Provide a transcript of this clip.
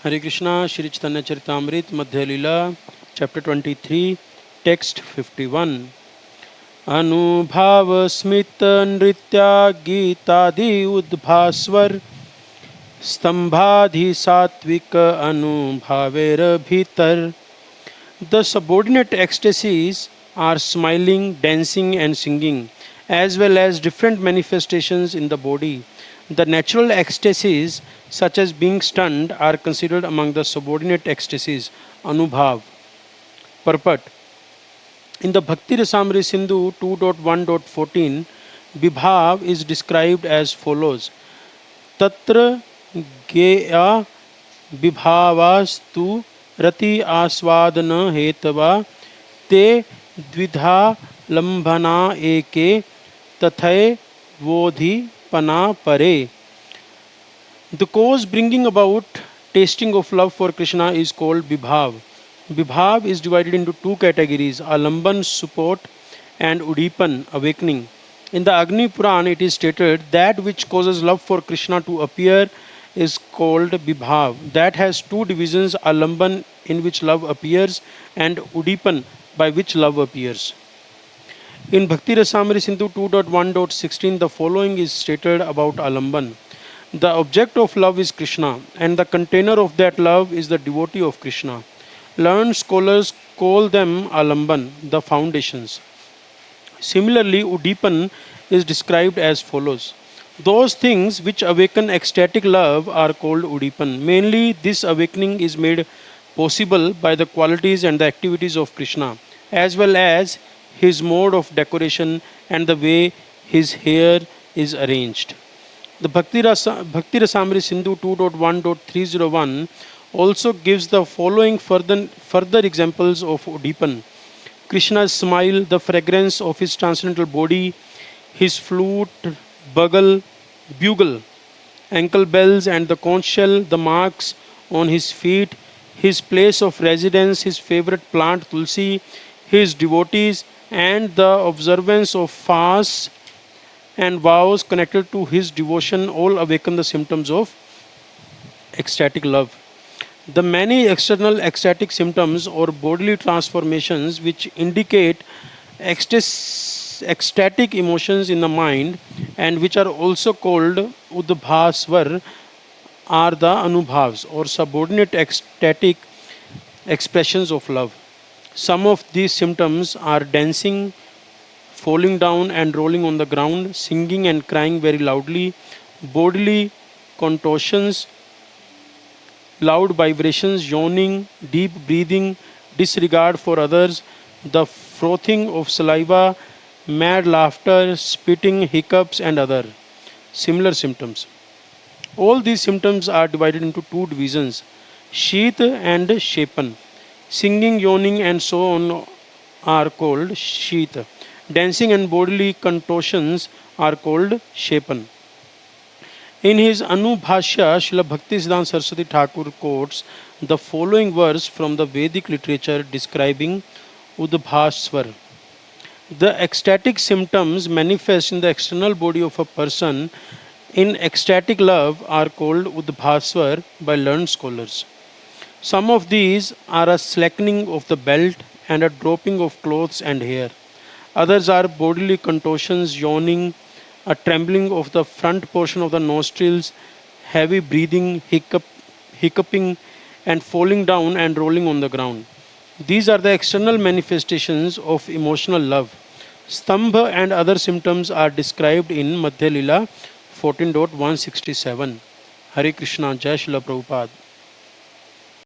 Hare Krishna, Shri Chaitanya Charitamrit, Madhya Lila, Chapter 23, Text 51. Anubhav Smita Nritya Gitadi Udbhaswar Stambhadhi Satvika Anubhavera Bhitar. The subordinate ecstasies are smiling, dancing, and singing, as well as different manifestations in the body. The natural ecstasies, such as being stunned, are considered among the subordinate ecstasies, anubhav. Purport. In the Bhakti Rasamrita Sindhu 2.1.14, Vibhav is described as follows. Tatra geya विभावास्तु रति आस्वादन हेतवा ते द्विधा लंभना एके तथय वोधि पना परे. The cause bringing about tasting of love for Krishna is called Vibhav. Vibhav is divided into two categories, Alamban support and Udipan awakening. In the Agni Puran it is stated that which causes love for Krishna to appear is called Vibhav. That has two divisions, Alamban in which love appears and Udipan by which love appears. In Bhakti Rasamrita Sindhu 2.1.16 the following is stated about Alamban. The object of love is Krishna and the container of that love is the devotee of Krishna. Learned scholars call them Alamban, the foundations. Similarly, Udipan is described as follows. Those things which awaken ecstatic love are called Udipan. Mainly, this awakening is made possible by the qualities and the activities of Krishna, as well as his mode of decoration and the way his hair is arranged. The Bhakti Rasamrita Sindhu 2.1.301 also gives the following further examples of Udipan. Krishna's smile, the fragrance of his transcendental body, his flute, bugle, ankle bells and the conch shell, the marks on his feet, his place of residence, his favorite plant tulsi, his devotees, and the observance of fasts and vows connected to his devotion all awaken the symptoms of ecstatic love. The many external ecstatic symptoms or bodily transformations which indicate ecstatic emotions in the mind and which are also called udbhasvar are the anubhavs or subordinate ecstatic expressions of love. Some of these symptoms are dancing, falling down and rolling on the ground, singing and crying very loudly, bodily contortions, loud vibrations, yawning, deep breathing, disregard for others, the frothing of saliva, mad laughter, spitting, hiccups, and other similar symptoms. All these symptoms are divided into two divisions, Sheet and Shepan. Singing, yawning, and so on are called Sheet. Dancing and bodily contortions are called Shepan. In his Anubhashya, Srila Bhaktisiddhanta Saraswati Thakur quotes the following verse from the Vedic literature describing Udbhaswar. The ecstatic symptoms manifest in the external body of a person in ecstatic love are called Udbhaswar by learned scholars. Some of these are a slackening of the belt and a dropping of clothes and hair. Others are bodily contortions, yawning, a trembling of the front portion of the nostrils, heavy breathing, hiccuping, and falling down and rolling on the ground. These are the external manifestations of emotional love. Stambha and other symptoms are described in Madhya Lila 14.167. Hare Krishna, Jai Srila Prabhupada.